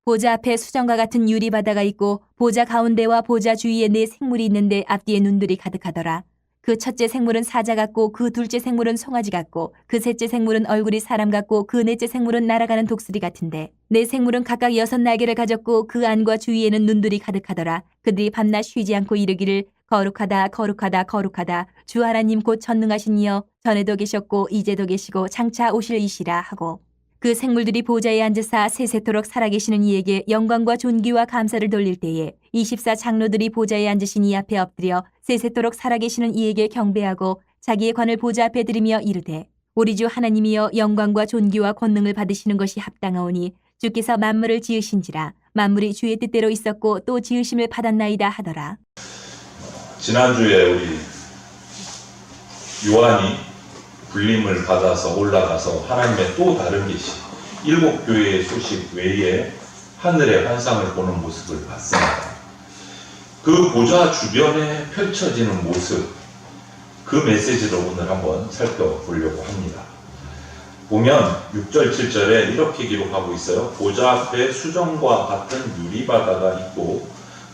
보좌 앞에 수정과 같은 유리바다가 있고 보좌 가운데와 보좌 주위에 네 생물이 있는데 앞뒤에 눈들이 가득하더라. 그 첫째 생물은 사자 같고 그 둘째 생물은 송아지 같고 그 셋째 생물은 얼굴이 사람 같고 그 넷째 생물은 날아가는 독수리 같은데 네 생물은 각각 6날개를 가졌고 그 안과 주위에는 눈들이 가득하더라. 그들이 밤낮 쉬지 않고 이르기를 거룩하다 거룩하다 거룩하다 주 하나님 곧 전능하신 이여 전에도 계셨고 이제도 계시고 장차 오실 이시라 하고 그 생물들이 보좌에 앉으사 세세토록 살아계시는 이에게 영광과 존귀와 감사를 돌릴 때에 24 장로들이 보좌에 앉으신 이 앞에 엎드려 세세토록 살아계시는 이에게 경배하고 자기의 관을 보좌 앞에 들이며 이르되 우리 주 하나님이여 영광과 존귀와 권능을 받으시는 것이 합당하오니 주께서 만물을 지으신지라 만물이 주의 뜻대로 있었고 또 지으심을 받았나이다 하더라. 지난주에 우리 요한이 불림을 받아서 올라가서 하나님의 또 다른 계시 7교회의 소식 외에 하늘의 환상을 보는 모습을 봤습니다. 그 보좌 주변에 펼쳐지는 모습, 그 메시지를 오늘 한번 살펴보려고 합니다. 보면 6절 7절에 이렇게 기록하고 있어요. 보좌 앞에 수정과 같은 유리바다가 있고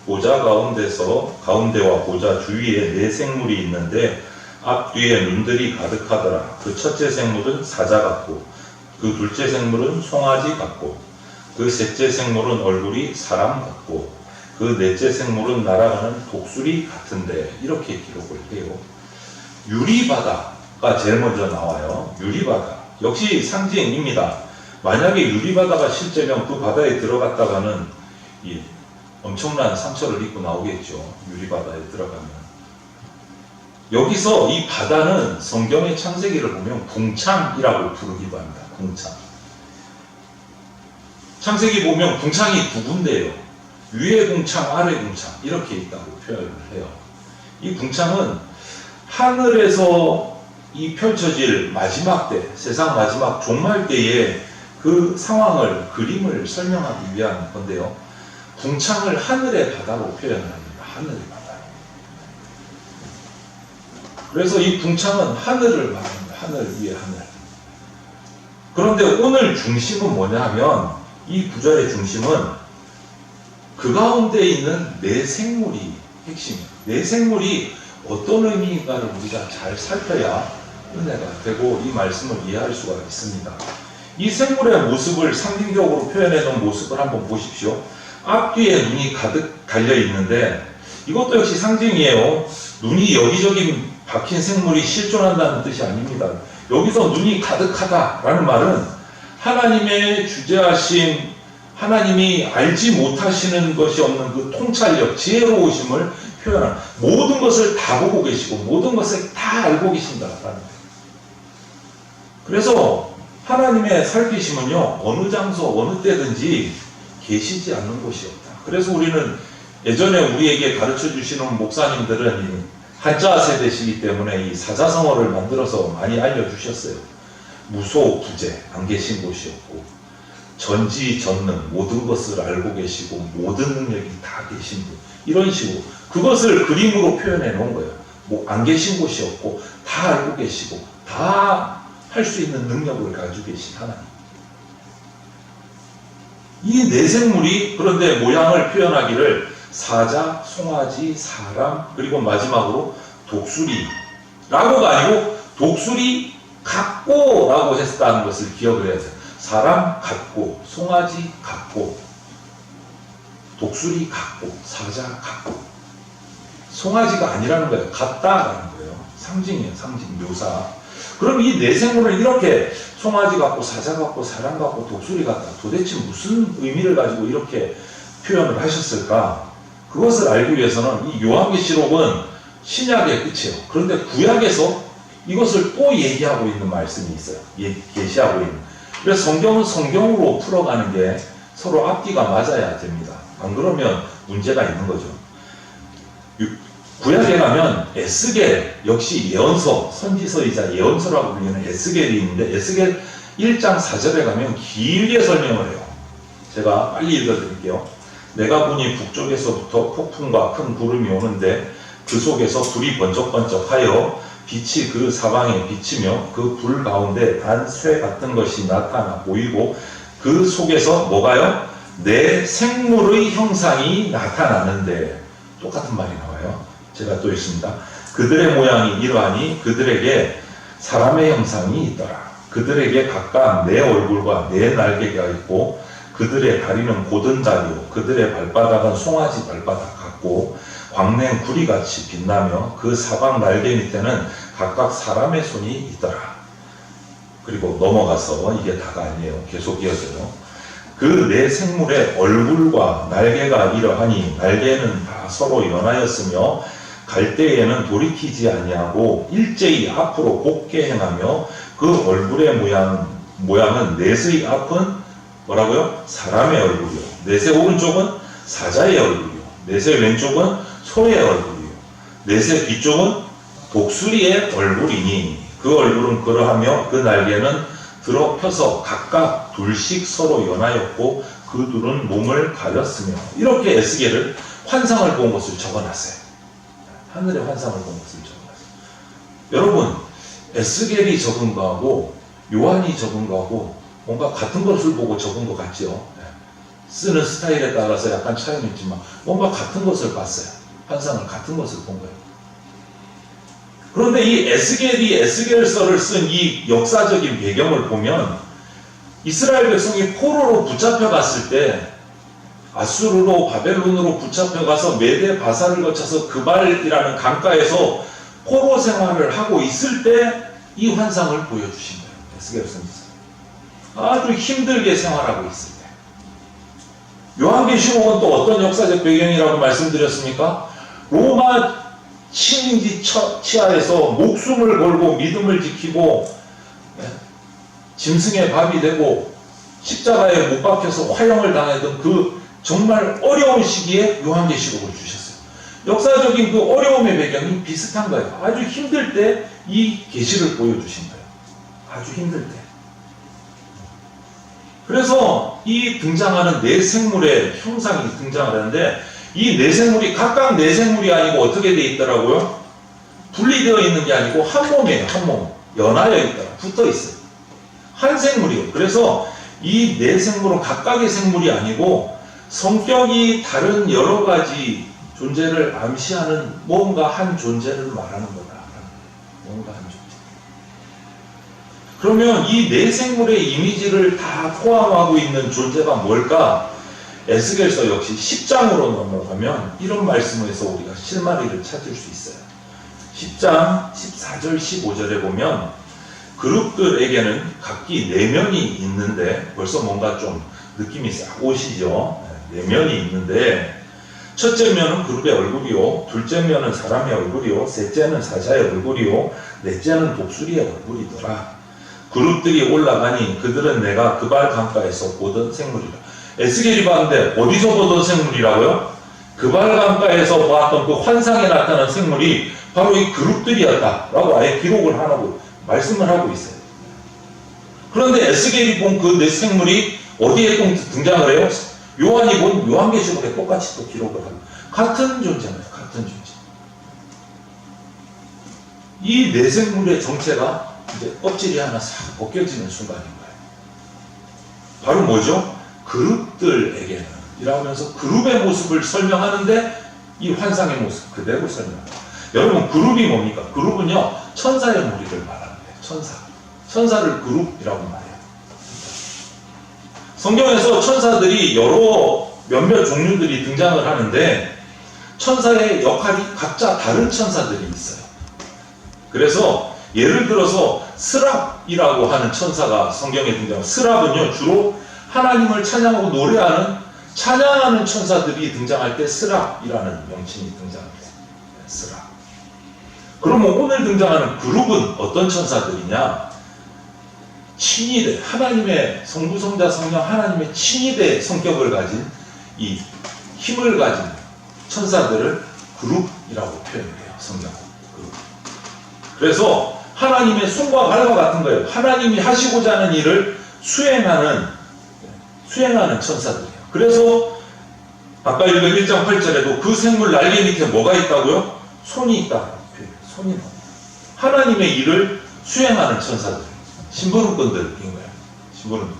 보좌 가운데와 보좌 주위에 네 생물이 있는데 앞뒤에 눈들이 가득하더라. 그 첫째 생물은 사자 같고 그 둘째 생물은 송아지 같고 그 셋째 생물은 얼굴이 사람 같고 그 넷째 생물은 날아가는 독수리 같은데 이렇게 기록을 해요. 유리바다가 제일 먼저 나와요. 유리바다 역시 상징입니다. 만약에 유리바다가 실제면 그 바다에 들어갔다가는 엄청난 상처를 입고 나오겠죠. 유리바다에 들어가면. 여기서 이 바다는 성경의 창세기를 보면 궁창이라고 부르기도 합니다. 궁창. 창세기 보면 궁창이 두 군데예요. 위에 궁창, 아래 궁창 이렇게 있다고 표현을 해요. 이 궁창은 하늘에서 이 펼쳐질 마지막 때, 세상 마지막 종말 때의 그 상황을, 그림을 설명하기 위한 건데요. 궁창을 하늘의 바다로 표현을 합니다. 하늘의 바다. 그래서 이 궁창은 하늘을 말합니다. 하늘 위에 하늘. 그런데 오늘 중심은 뭐냐 하면 이 구절의 중심은 그 가운데 있는 네 생물이 핵심이에요. 네 생물이 어떤 의미인가를 우리가 잘 살펴야 은혜가 되고 이 말씀을 이해할 수가 있습니다. 이 생물의 모습을 상징적으로 표현해 놓은 모습을 한번 보십시오. 앞뒤에 눈이 가득 달려 있는데 이것도 역시 상징이에요. 눈이 여기저기 박힌 생물이 실존한다는 뜻이 아닙니다. 여기서 눈이 가득하다라는 말은 하나님의 주재하심, 하나님이 알지 못하시는 것이 없는 그 통찰력, 지혜로우심을 표현하는 모든 것을 다 보고 계시고 모든 것을 다 알고 계신다라는 거예요. 그래서 하나님의 살피심은요, 어느 장소, 어느 때든지 계시지 않는 곳이 없다. 그래서 우리는 예전에 우리에게 가르쳐 주시는 목사님들은 한자 세대시기 때문에 이 사자성어를 만들어서 많이 알려주셨어요. 무소, 부재, 안 계신 곳이 없고 전지, 전능, 모든 것을 알고 계시고 모든 능력이 다 계신 분. 이런 식으로 그것을 그림으로 표현해 놓은 거예요. 안 계신 곳이 없고 다 알고 계시고 다 할 수 있는 능력을 가지고 계신 하나님. 이 네 생물이 그런데 모양을 표현하기를 사자, 송아지, 사람, 그리고 마지막으로 독수리라고가 아니고 독수리 같고 라고 했다는 것을 기억을 해야 돼요. 사람 같고, 송아지 같고, 독수리 같고, 사자 같고. 송아지가 아니라는 거예요. 같다라는 거예요. 상징이에요. 상징, 묘사. 그럼 이 네 생물을 이렇게 송아지 같고, 사자 같고, 사람 같고, 독수리 같다. 도대체 무슨 의미를 가지고 이렇게 표현을 하셨을까? 그것을 알기 위해서는 이 요한계시록은 신약의 끝이에요. 그런데 구약에서 이것을 또 얘기하고 있는 말씀이 있어요. 계시하고 있는. 그래서 성경은 성경으로 풀어가는 게 서로 앞뒤가 맞아야 됩니다. 안 그러면 문제가 있는 거죠. 구약에 가면 에스겔 역시 예언서, 선지서이자 예언서라고 불리는 에스겔이 있는데 에스겔 1장 4절에 가면 길게 설명을 해요. 제가 빨리 읽어드릴게요. 내가 보니 북쪽에서부터 폭풍과 큰 구름이 오는데 그 속에서 불이 번쩍번쩍하여 빛이 그 사방에 비치며 그 불 가운데 단 쇠 같은 것이 나타나 보이고 그 속에서 뭐가요? 내 생물의 형상이 나타나는데 똑같은 말이 나와요. 제가 또 읽습니다. 그들의 모양이 이러하니 그들에게 사람의 형상이 있더라. 그들에게 각각 내 얼굴과 내 날개가 있고 그들의 다리는 고든 다리요 그들의 발바닥은 송아지 발바닥 같고 광냉 구리같이 빛나며 그 사방 날개 밑에는 각각 사람의 손이 있더라. 그리고 넘어가서 이게 다가 아니에요. 계속 이어져요. 그 네 생물의 얼굴과 날개가 이러하니 날개는 다 서로 연하였으며 갈 때에는 돌이키지 아니하고 일제히 앞으로 곱게 행하며 그 얼굴의 모양은 넷의 앞은 뭐라고요? 사람의 얼굴이요. 넷의 오른쪽은 사자의 얼굴이요. 넷의 왼쪽은 소의 얼굴이요. 넷의 뒤쪽은 독수리의 얼굴이니 그 얼굴은 그러하며 그 날개는 들어 펴서 각각 둘씩 서로 연하였고 그 둘은 몸을 가렸으며 이렇게 에스겔을 환상을 본 것을 적어놨어요. 하늘의 환상을 본 것을 적어놨어요. 여러분 에스겔이 적은 거하고 요한이 적은 거하고 뭔가 같은 것을 보고 적은 것 같죠. 쓰는 스타일에 따라서 약간 차이는 있지만 뭔가 같은 것을 봤어요. 환상을 같은 것을 본 거예요. 그런데 이 에스겔이 에스겔서를 쓴 이 역사적인 배경을 보면 이스라엘 백성이 포로로 붙잡혀갔을 때 아수르로 바벨론으로 붙잡혀가서 메데 바사를 거쳐서 그발이라는 강가에서 포로 생활을 하고 있을 때 이 환상을 보여주신 거예요. 에스겔 선지자. 아주 힘들게 생활하고 있을 때. 요한계시록은 또 어떤 역사적 배경이라고 말씀드렸습니까? 로마 식민지 치하에서 목숨을 걸고 믿음을 지키고 짐승의 밥이 되고 십자가에 못 박혀서 화형을 당하던 그 정말 어려운 시기에 요한계시록을 주셨어요. 역사적인 그 어려움의 배경이 비슷한 거예요. 아주 힘들 때 이 계시를 보여주신 거예요. 아주 힘들 때. 그래서 이 등장하는 네 생물의 형상이 등장을 하는데 이 네 생물이 각각 네 생물이 아니고 어떻게 되어 있더라고요? 분리되어 있는 게 아니고 한 몸이에요. 한 몸. 연하여 있더라. 붙어 있어요. 한 생물이에요. 그래서 이 네 생물은 각각의 생물이 아니고 성격이 다른 여러 가지 존재를 암시하는 뭔가 한 존재를 말하는 거다. 뭔가 한 존재. 그러면 이 네 생물의 이미지를 다 포함하고 있는 존재가 뭘까? 에스겔서 역시 10장으로 넘어가면 이런 말씀에서 우리가 실마리를 찾을 수 있어요. 10장 14절 15절에 보면 그룹들에게는 각기 내면이 있는데 벌써 뭔가 좀 느낌이 싹 오시죠. 내면이 있는데 첫째 면은 그룹의 얼굴이요, 둘째 면은 사람의 얼굴이요, 셋째는 사자의 얼굴이요, 넷째는 독수리의 얼굴이더라. 그룹들이 올라가니 그들은 내가 그발 강가에서 보던 생물이라. 에스겔이 봤는데 어디서 보던 생물이라고요? 그발 강가에서 보았던 그 환상에 나타난 생물이 바로 이 그룹들이었다라고 아예 기록을 하고 말씀을 하고 있어요. 그런데 에스겔이 본 그 네 생물이 어디에 등장을 해요? 요한이 본 요한계시록에 똑같이 또 기록을 하고 같은 존재입니다. 같은 존재. 이 네 생물의 정체가 이제 껍질이 하나 싹 벗겨지는 순간인 거예요. 바로 뭐죠? 그룹들에게는 이라면서 그룹의 모습을 설명하는데 이 환상의 모습 그대로 설명합니다. 여러분 그룹이 뭡니까? 그룹은요 천사의 무리를 말하는 거예요. 천사. 천사를 그룹이라고 말해요. 성경에서 천사들이 여러 몇몇 종류들이 등장을 하는데 천사의 역할이 각자 다른 천사들이 있어요. 그래서 예를 들어서 스랍이라고 하는 천사가 성경에 등장합니다. 스랍은요 주로 하나님을 찬양하고 노래하는 찬양하는 천사들이 등장할 때 스랍이라는 명칭이 등장합니다. 스랍. 그러면 오늘 등장하는 그룹은 어떤 천사들이냐? 친위대, 하나님의 성부, 성자, 성령, 하나님의 친위대 성격을 가진 이 힘을 가진 천사들을 그룹이라고 표현해요. 성경은. 그룹. 그래서 하나님의 손과 발과 같은 거예요. 하나님이 하시고자 하는 일을 수행하는 천사들이에요. 그래서 아까 읽은 1장 8절에도 그 생물 날개 밑에 뭐가 있다고요? 손이 있다. 손이 나옵니다. 하나님의 일을 수행하는 천사들. 심부름꾼들인 거예요. 심부름.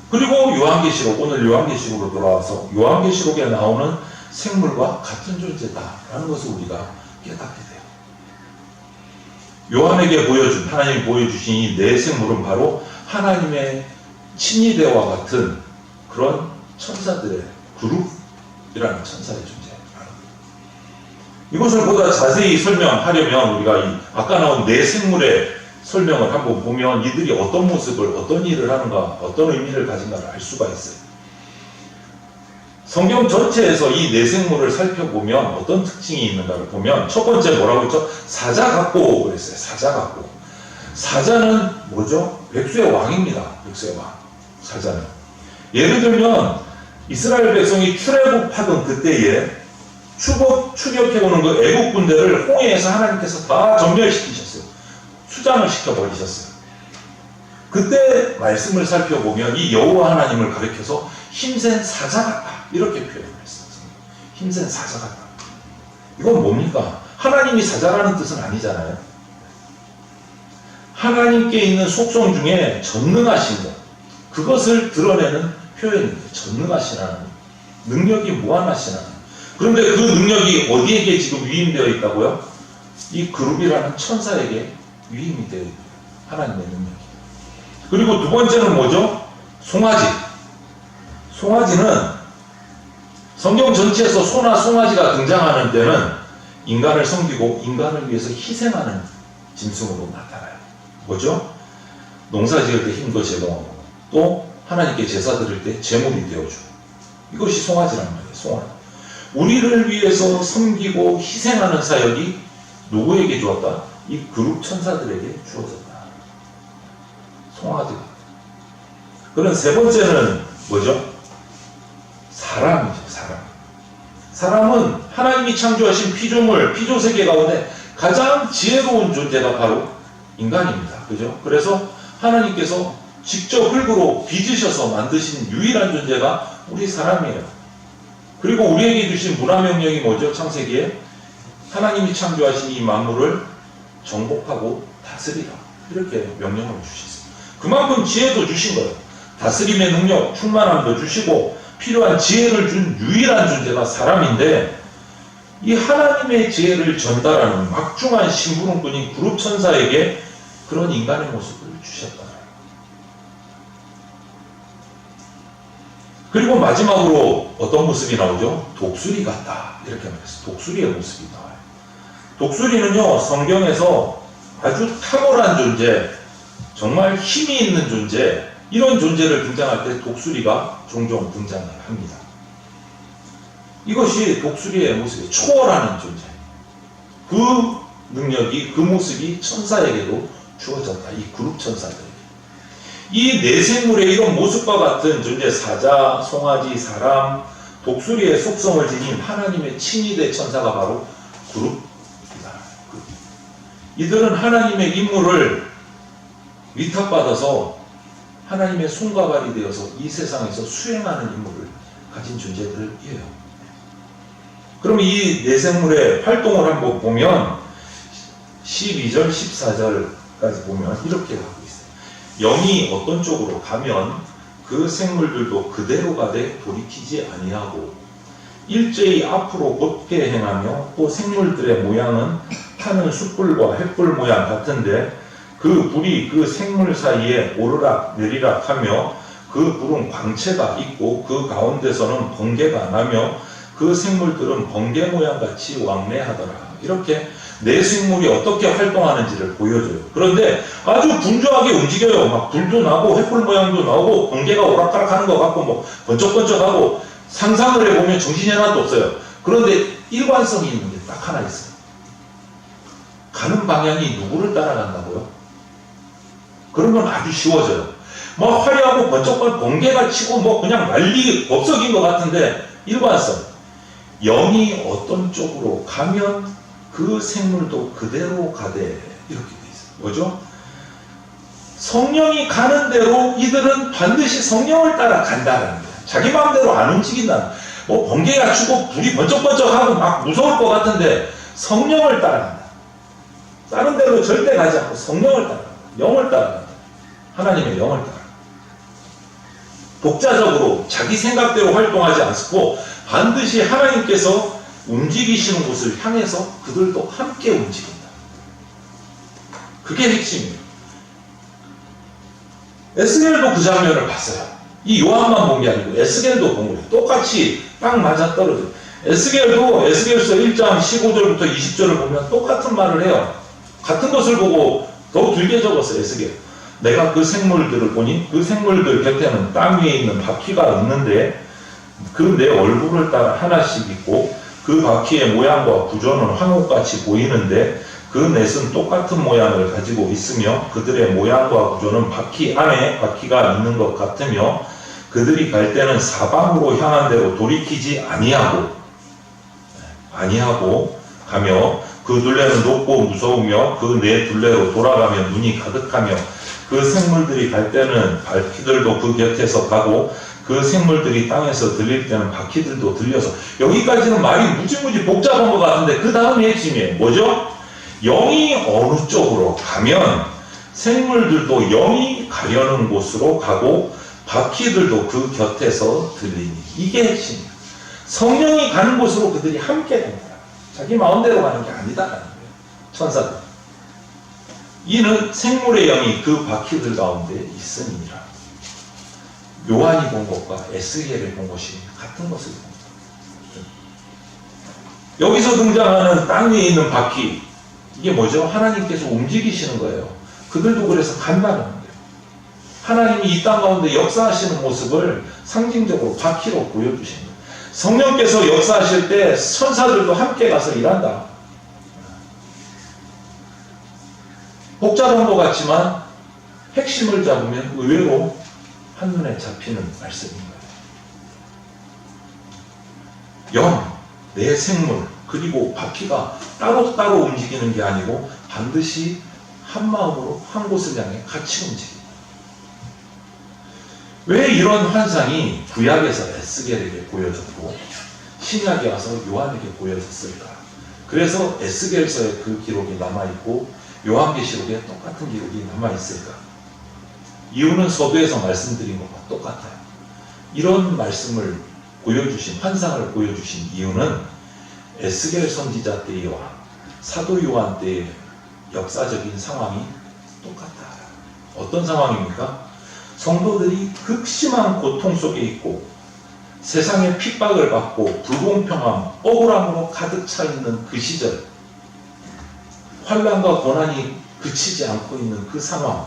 그리고 요한계시록, 오늘 요한계시록으로 돌아와서 요한계시록에 나오는 생물과 같은 존재다라는 것을 우리가 깨닫게 돼요. 요한에게 보여준, 하나님이 보여주신 이 네 생물은 바로 하나님의 친위대와 같은 그런 천사들의 그룹이라는 천사의 존재. 이것을 보다 자세히 설명하려면 우리가 아까 나온 네 생물의 설명을 한번 보면 이들이 어떤 모습을, 어떤 일을 하는가, 어떤 의미를 가진가를 알 수가 있어요. 성경 전체에서 이 네 생물을 살펴보면 어떤 특징이 있는가를 보면 첫 번째 뭐라고 했죠? 사자 같고 그랬어요. 사자 같고. 사자는 뭐죠? 백수의 왕입니다. 백수의 왕. 사자는. 예를 들면 이스라엘 백성이 출애굽하던 그때에 추격해오는 그 애국 군대를 홍해에서 하나님께서 다 전멸시키셨어요. 수장을 시켜버리셨어요. 그때 말씀을 살펴보면 이 여호와 하나님을 가리켜서 힘센 사자 같다 이렇게 표현했어요. 힘센 사자 같다. 이건 뭡니까? 하나님이 사자라는 뜻은 아니잖아요. 하나님께 있는 속성 중에 전능하신 것, 그것을 드러내는 표현입니다. 전능하시라는, 능력이 무한하시라는. 그런데 그 능력이 어디에게 지금 위임되어 있다고요? 이 그룹이라는 천사에게 위임이 되어 있습니다. 하나님의 능력이. 그리고 두 번째는 뭐죠? 송아지. 송아지는 성경 전체에서 소나 송아지가 등장하는 때는 인간을 섬기고 인간을 위해서 희생하는 짐승으로 나타나요. 뭐죠? 농사 지을 때 힘도 제공하고 또 하나님께 제사 드릴 때 제물이 되어주고, 이것이 송아지란 말이에요. 송아지. 우리를 위해서 섬기고 희생하는 사역이 누구에게 주었다? 이 그룹 천사들에게 주어졌다. 송아지가. 그럼 세 번째는 뭐죠? 사람이죠. 사람은 하나님이 창조하신 피조물, 피조세계 가운데 가장 지혜로운 존재가 바로 인간입니다. 그죠? 그래서 하나님께서 직접 흙으로 빚으셔서 만드신 유일한 존재가 우리 사람이에요. 그리고 우리에게 주신 문화명령이 뭐죠? 창세기에 하나님이 창조하신 이 만물을 정복하고 다스리라, 이렇게 명령을 주셨어요. 그만큼 지혜도 주신 거예요. 다스림의 능력, 충만함도 주시고 필요한 지혜를 준 유일한 존재가 사람인데, 이 하나님의 지혜를 전달하는 막중한 심부름꾼인 그룹 천사에게 그런 인간의 모습을 주셨다. 그리고 마지막으로 어떤 모습이 나오죠? 독수리 같다, 이렇게 말했어요. 독수리의 모습이 나와요. 독수리는요, 성경에서 아주 탁월한 존재, 정말 힘이 있는 존재, 이런 존재를 등장할 때 독수리가 종종 등장을 합니다. 이것이 독수리의 모습이 초월하는 존재. 그 능력이, 그 모습이 천사에게도 주어졌다. 이 그룹 천사들에게. 이 네 생물의 이런 모습과 같은 존재, 사자, 송아지, 사람, 독수리의 속성을 지닌 하나님의 친위대 천사가 바로 그룹이다. 이들은 하나님의 임무를 위탁받아서 하나님의 손과 발이 되어서 이 세상에서 수행하는 임무를 가진 존재들이에요. 그럼 이 네 생물의 활동을 한번 보면 12절, 14절까지 보면 이렇게 하고 있어요. 영이 어떤 쪽으로 가면 그 생물들도 그대로 가되 돌이키지 아니하고 일제히 앞으로 곧게 행하며, 또 생물들의 모양은 타는 숯불과 횃불 모양 같은데 그 불이 그 생물 사이에 오르락 내리락 하며 그 불은 광채가 있고 그 가운데서는 번개가 나며 그 생물들은 번개 모양같이 왕래하더라. 이렇게 네 생물이 어떻게 활동하는지를 보여줘요. 그런데 아주 분주하게 움직여요. 막 불도 나고 횃불 모양도 나오고 번개가 오락가락 하는 것 같고 뭐 번쩍번쩍하고, 상상을 해보면 정신이 하나도 없어요. 그런데 일관성이 있는 게 딱 하나 있어요. 가는 방향이 누구를 따라간다고요? 그러면 아주 쉬워져요. 뭐 화려하고 번쩍번쩍 번개가 치고 뭐 그냥 난리 법석인 것 같은데 일관성. 영이 어떤 쪽으로 가면 그 생물도 그대로 가되, 이렇게 돼 있어요. 뭐죠? 성령이 가는 대로 이들은 반드시 성령을 따라 간다는 거예요. 자기 마음대로 안 움직인다. 뭐 번개가 치고 불이 번쩍번쩍하고 막 무서울 것 같은데 성령을 따라간다. 다른 데로 절대 가지 않고 성령을 따라간다. 영을 따라간다. 하나님의 영을 따라간다. 독자적으로 자기 생각대로 활동하지 않고 반드시 하나님께서 움직이시는 곳을 향해서 그들도 함께 움직인다. 그게 핵심이에요. 에스겔도 그 장면을 봤어요. 이 요한만 본 게 아니고 에스겔도 본 거예요. 똑같이 딱 맞아떨어져요. 에스겔도 에스겔서 1장 15절부터 20절을 보면 똑같은 말을 해요. 같은 것을 보고 더 길게 적었어요. 에스겔. 내가 그 생물들을 보니 그 생물들 곁에는 땅 위에 있는 바퀴가 있는데 그 내 얼굴을 따라 하나씩 있고 그 바퀴의 모양과 구조는 황옥같이 보이는데 그 넷은 똑같은 모양을 가지고 있으며 그들의 모양과 구조는 바퀴 안에 바퀴가 있는 것 같으며 그들이 갈 때는 사방으로 향한 대로 돌이키지 아니하고 가며 그 둘레는 높고 무서우며 그 네 둘레로 돌아가며 눈이 가득하며 그 생물들이 갈 때는 바퀴들도 그 곁에서 가고 그 생물들이 땅에서 들릴 때는 바퀴들도 들려서 여기까지는 말이 무지무지 복잡한 것 같은데 그 다음이 핵심이에요. 뭐죠? 영이 어느 쪽으로 가면 생물들도 영이 가려는 곳으로 가고 바퀴들도 그 곁에서 들리니 이게 핵심이에요. 성령이 가는 곳으로 그들이 함께 됩니다. 자기 마음대로 가는 게 아니다라는 거예요. 천사들. 이는 생물의 영이 그 바퀴들 가운데 있으니라. 요한이 본 것과 에스겔이 본 것이 같은 것을 봅니다. 여기서 등장하는 땅 위에 있는 바퀴, 이게 뭐죠? 하나님께서 움직이시는 거예요. 그들도 그래서 간다는 거예요. 하나님이 이 땅 가운데 역사하시는 모습을 상징적으로 바퀴로 보여주신 거예요. 성령께서 역사하실 때 천사들도 함께 가서 일한다. 복잡한 것 같지만 핵심을 잡으면 의외로 한눈에 잡히는 말씀인 거예요. 영, 내 생물, 그리고 바퀴가 따로따로 움직이는 게 아니고 반드시 한 마음으로 한 곳을 향해 같이 움직입니다. 왜 이런 환상이 구약에서 에스겔에게 보여졌고 신약에 와서 요한에게 보여졌을까? 그래서 에스겔서에 그 기록이 남아있고 요한계시록에 똑같은 기록이 남아있을까? 이유는 서두에서 말씀드린 것과 똑같아요. 이런 말씀을 보여주신, 환상을 보여주신 이유는 에스겔 선지자 때와 사도 요한 때의 역사적인 상황이 똑같다. 어떤 상황입니까? 성도들이 극심한 고통 속에 있고 세상의 핍박을 받고 불공평함, 억울함으로 가득 차 있는 그 시절, 환난과 고난이 그치지 않고 있는 그 상황,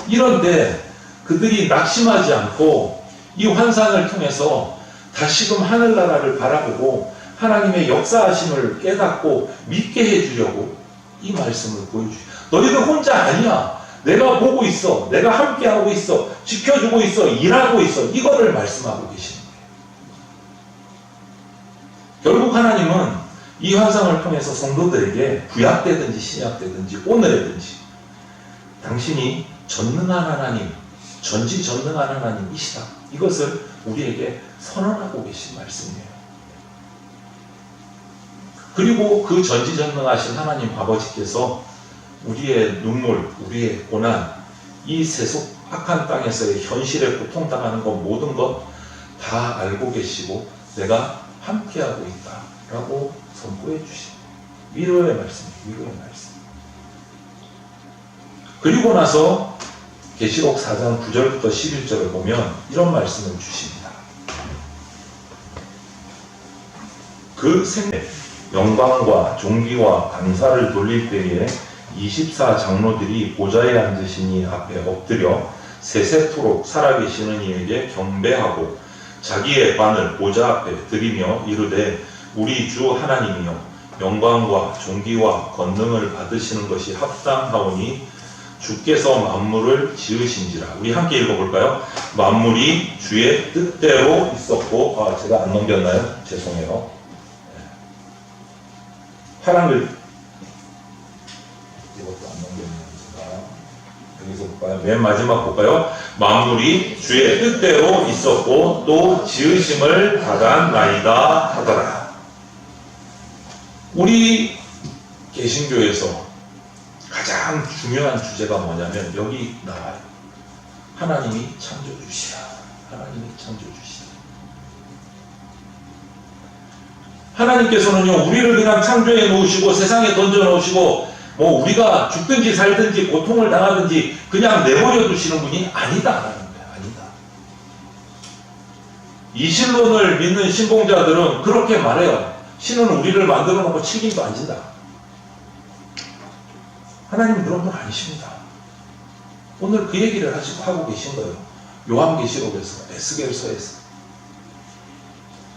이런데 그들이 낙심하지 않고 이 환상을 통해서 다시금 하늘나라를 바라보고 하나님의 역사하심을 깨닫고 믿게 해주려고 이 말씀을 보여주죠. 너희들 혼자 아니야. 내가 보고 있어. 내가 함께하고 있어. 지켜주고 있어. 일하고 있어. 이거를 말씀하고 계시는 거예요. 결국 하나님은 이 환상을 통해서 성도들에게 구약 때든지 신약 때든지 오늘에든지 당신이 전능한 하나님, 전지전능한 하나님이시다. 이것을 우리에게 선언하고 계신 말씀이에요. 그리고 그 전지전능하신 하나님 아버지께서 우리의 눈물, 우리의 고난, 이 세속 악한 땅에서의 현실에 고통당하는 것 모든 것 다 알고 계시고 내가 함께하고 있다라고 선포해 주신 위로의 말씀이에요. 위로의 말씀. 그리고 나서 계시록 4장 9절부터 11절을 보면 이런 말씀을 주십니다. 그 생의 영광과 존귀와 감사를 돌릴 때에 24장로들이 보좌에 앉으신 이 앞에 엎드려 세세토록 살아계시는 이에게 경배하고 자기의 관을 보좌 앞에 드리며 이르되 우리 주 하나님이여 영광과 존귀와 권능을 받으시는 것이 합당하오니 주께서 만물을 지으신지라. 우리 함께 읽어볼까요? 만물이 주의 뜻대로 있었고, 제가 안 넘겼나요? 죄송해요. 파란 글 이것도 안 넘겼네요. 여기서 볼까요? 맨 마지막 볼까요? 만물이 주의 뜻대로 있었고 또 지으심을 받았나이다 하더라. 우리 개신교에서 가장 중요한 주제가 뭐냐면 여기 나와요. 하나님이 창조주시라. 하나님이 창조주시다. 하나님께서는요, 우리를 그냥 창조해 놓으시고 세상에 던져 놓으시고 뭐 우리가 죽든지 살든지 고통을 당하든지 그냥 내버려 두시는 분이 아니다라는 거예요. 아니다. 이 신론을 믿는 신봉자들은 그렇게 말해요. 신은 우리를 만들어 놓고 책임도 안 진다. 하나님은 그런 분 아니십니다. 오늘 그 얘기를 하고 계신 거예요. 요한계시록에서, 에스겔서에서.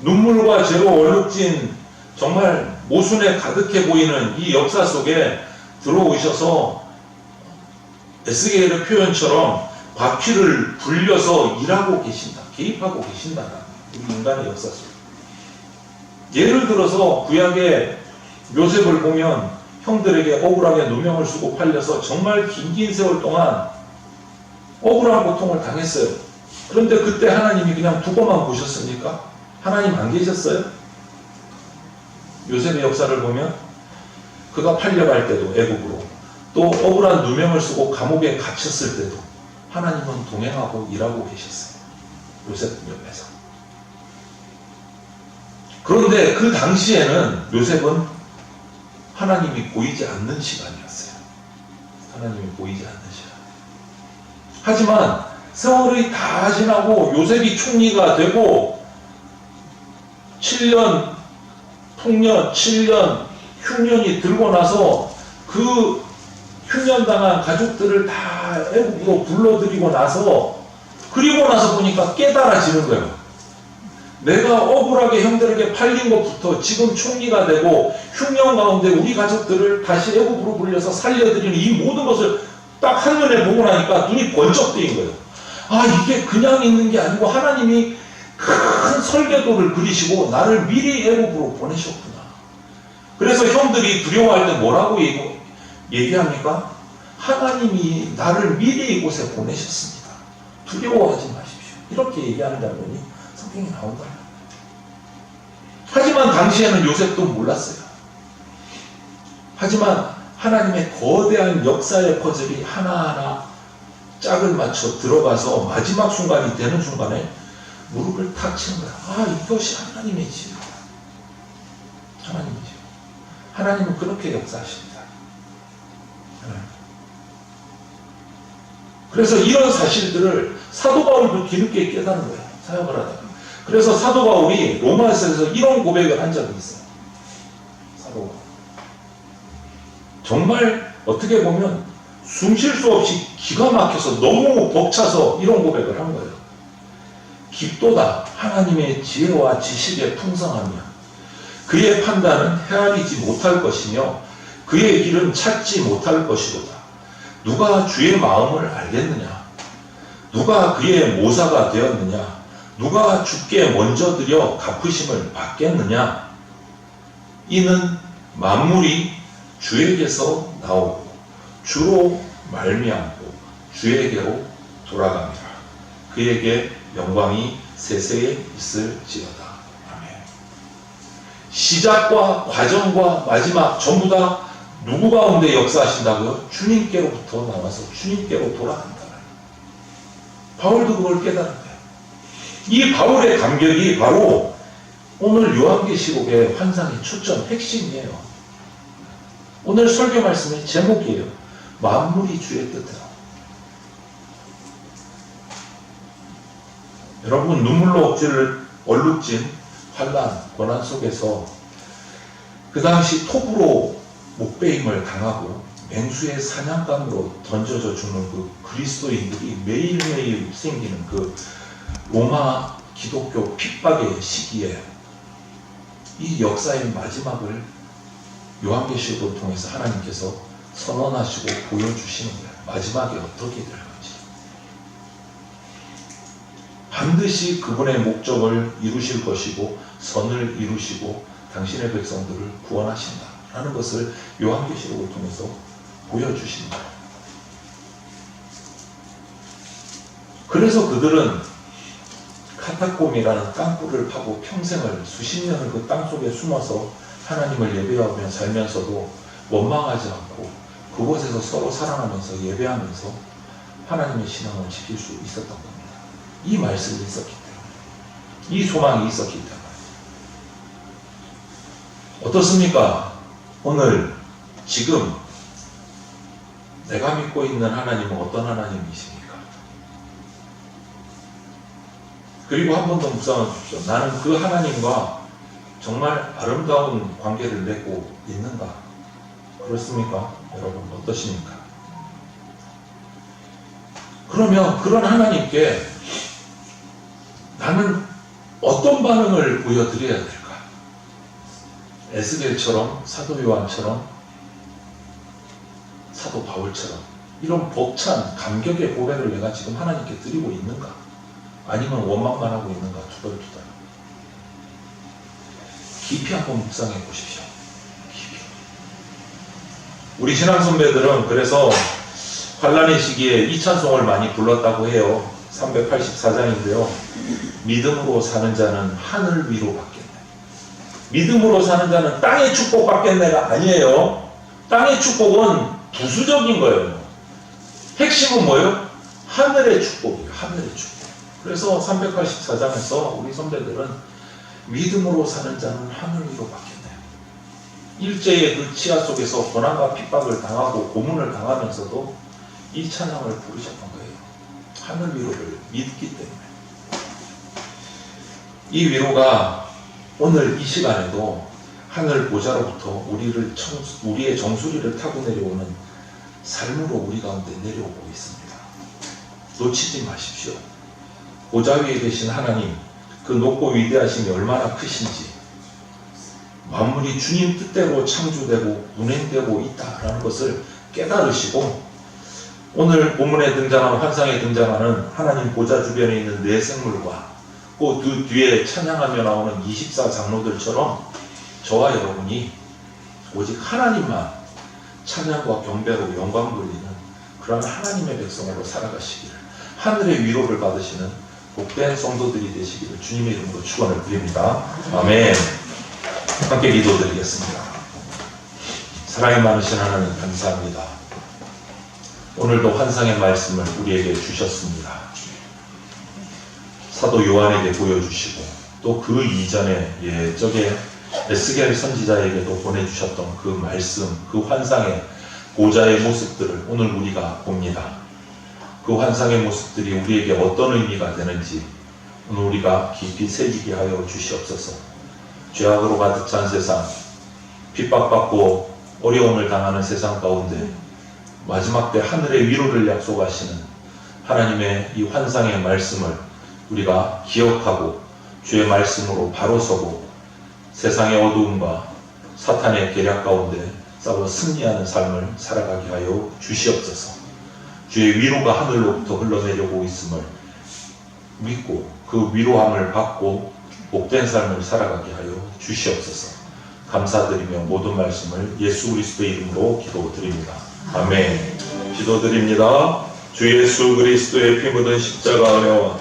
눈물과 죄로 얼룩진 정말 모순에 가득해 보이는 이 역사 속에 들어오셔서 에스겔의 표현처럼 바퀴를 불려서 일하고 계신다. 개입하고 계신다. 우리 인간의 역사 속에. 예를 들어서 구약의 요셉을 보면 형들에게 억울하게 누명을 쓰고 팔려서 정말 긴 세월 동안 억울한 고통을 당했어요. 그런데 그때 하나님이 그냥 두고만 보셨습니까? 하나님 안 계셨어요? 요셉의 역사를 보면 그가 팔려갈 때도 애국으로 또 억울한 누명을 쓰고 감옥에 갇혔을 때도 하나님은 동행하고 일하고 계셨어요. 요셉 옆에서. 그런데 그 당시에는 요셉은 하나님이 보이지 않는 시간이었어요. 하나님이 보이지 않는 시간. 하지만 세월이 다 지나고 요셉이 총리가 되고 7년 풍년, 7년 흉년이 들고 나서 그 흉년당한 가족들을 다 애국으로 불러들이고 나서 그리고 나서 보니까 깨달아지는 거예요. 내가 억울하게 형들에게 팔린 것부터 지금 총리가 되고 흉년 가운데 우리 가족들을 다시 애국으로 불려서 살려드리는 이 모든 것을 딱 한눈에 보고 나니까 눈이 번쩍 뜨인 거예요. 아, 이게 그냥 있는 게 아니고 하나님이 큰 설계도를 그리시고 나를 미리 애국으로 보내셨구나. 그래서 형들이 두려워할 때 뭐라고 얘기합니까? 하나님이 나를 미리 이곳에 보내셨습니다. 두려워하지 마십시오. 이렇게 얘기하는 장면이 성경에 나온다. 하지만 당시에는 요셉도 몰랐어요. 하지만 하나님의 거대한 역사의 퍼즐이 하나하나 짝을 맞춰 들어가서 마지막 순간이 되는 순간에 무릎을 탁 치는 거야. 아, 이것이 하나님의 지혜다. 하나님의 지혜. 하나님은 그렇게 역사하십니다. 그래서 이런 사실들을 사도 바울도 뒤늦게 깨달은 거예요. 사역을 하다가. 그래서 사도 바울이 로마서에서 이런 고백을 한 적이 있어요. 사도 바울. 정말 어떻게 보면 숨 쉴 수 없이 기가 막혀서 너무 벅차서 이런 고백을 한 거예요. 깊도다 하나님의 지혜와 지식에 풍성하며 그의 판단은 헤아리지 못할 것이며 그의 길은 찾지 못할 것이로다. 누가 주의 마음을 알겠느냐? 누가 그의 모사가 되었느냐? 누가 주께 먼저 드려 갚으심을 받겠느냐? 이는 만물이 주에게서 나오고 주로 말미암고 주에게로 돌아갑니다. 그에게 영광이 세세에 있을지어다. 아멘. 시작과 과정과 마지막 전부 다 누구 가운데 역사하신다고요? 주님께로부터 나와서 주님께로 돌아간다. 바울도 그걸 깨달은 거예요. 이 바울의 감격이 바로 오늘 요한계시록의 환상의 초점, 핵심이에요. 오늘 설교 말씀의 제목이에요. 만물이 주의 뜻대로. 여러분, 눈물로 억지를 얼룩진 환난, 고난 속에서 그 당시 톱으로 목베임을 당하고 맹수의 사냥감으로 던져져 죽는 그 그리스도인들이 매일매일 생기는 그 로마 기독교 핍박의 시기에 이 역사의 마지막을 요한계시록을 통해서 하나님께서 선언하시고 보여주시는 거예요. 마지막에 어떻게 될 건지. 반드시 그분의 목적을 이루실 것이고 선을 이루시고 당신의 백성들을 구원하신다 라는 것을 요한계시록을 통해서 보여주신다. 그래서 그들은 카타콤이라는 땅굴을 파고 평생을 수십 년을 그 땅속에 숨어서 하나님을 예배하며 살면서도 원망하지 않고 그곳에서 서로 사랑하면서 예배하면서 하나님의 신앙을 지킬 수 있었던 겁니다. 이 말씀이 있었기 때문에, 이 소망이 있었기 때문에. 어떻습니까? 오늘 지금 내가 믿고 있는 하나님은 어떤 하나님이십니까? 그리고 한 번 더 묵상해 주십시오. 나는 그 하나님과 정말 아름다운 관계를 맺고 있는가? 그렇습니까? 여러분 어떠십니까? 그러면 그런 하나님께 나는 어떤 반응을 보여드려야 될까? 에스겔처럼, 사도 요한처럼, 사도 바울처럼 이런 벅찬 감격의 고백을 내가 지금 하나님께 드리고 있는가? 아니면 원망만 하고 있는가? 투덜투덜. 깊이 한번 묵상해 보십시오. 깊이. 우리 신앙 선배들은 그래서 환란의 시기에 이 찬송을 많이 불렀다고 해요. 384장인데요. 믿음으로 사는 자는 하늘 위로 받겠네. 믿음으로 사는 자는 땅의 축복 받겠네가 아니에요. 땅의 축복은 부수적인 거예요. 핵심은 뭐예요? 하늘의 축복이에요. 하늘의 축복. 그래서 384장에서 우리 선배들은 믿음으로 사는 자는 하늘 위로 받겠네. 일제의 그 치하 속에서 고난과 핍박을 당하고 고문을 당하면서도 이 찬양을 부르셨던 거예요. 하늘 위로를 믿기 때문에. 이 위로가 오늘 이 시간에도 하늘 보좌로부터 우리의 정수리를 타고 내려오는 삶으로 우리 가운데 내려오고 있습니다. 놓치지 마십시오. 보좌 위에 계신 하나님, 그 높고 위대하심이 얼마나 크신지, 만물이 주님 뜻대로 창조되고 운행되고 있다라는 것을 깨달으시고, 오늘 본문에 등장하는, 환상에 등장하는 하나님 보좌 주변에 있는 네 생물과 그 뒤에 찬양하며 나오는 24장로들처럼 저와 여러분이 오직 하나님만 찬양과 경배로 영광 돌리는 그런 하나님의 백성으로 살아가시기를, 하늘의 위로를 받으시는 복된 성도들이 되시기를 주님의 이름으로 축원을 드립니다. 아멘. 함께 기도드리겠습니다. 사랑이 많으신 하나님 감사합니다. 오늘도 환상의 말씀을 우리에게 주셨습니다. 사도 요한에게 보여주시고 또 그 이전에 저게 에스겔 선지자에게도 보내주셨던 그 말씀, 그 환상의 보좌의 모습들을 오늘 우리가 봅니다. 그 환상의 모습들이 우리에게 어떤 의미가 되는지 오늘 우리가 깊이 새기게 하여 주시옵소서. 죄악으로 가득 찬 세상, 핍박받고 어려움을 당하는 세상 가운데 마지막 때 하늘의 위로를 약속하시는 하나님의 이 환상의 말씀을 우리가 기억하고 주의 말씀으로 바로 서고 세상의 어두움과 사탄의 계략 가운데 싸워 승리하는 삶을 살아가게 하여 주시옵소서. 주의 위로가 하늘로부터 흘러내려고 있음을 믿고 그 위로함을 받고 복된 삶을 살아가게 하여 주시옵소서. 감사드리며 모든 말씀을 예수 그리스도의 이름으로 기도드립니다. 아멘. 기도드립니다. 주 예수 그리스도의 피 묻은 십자가 은혜와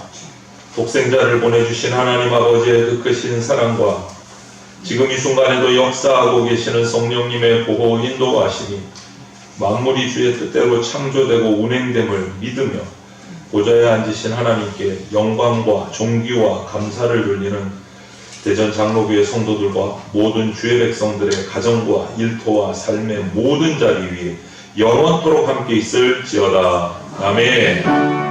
독생자를 보내주신 하나님 아버지의 그 크신 사랑과 지금 이 순간에도 역사하고 계시는 성령님의 보호 인도하시니 만물이 주의 뜻대로 창조되고 운행됨을 믿으며 보좌에 앉으신 하나님께 영광과 존귀와 감사를 돌리는 대전 장로교회 성도들과 모든 주의 백성들의 가정과 일터와 삶의 모든 자리 위에 영원토록 함께 있을지어다. 아멘.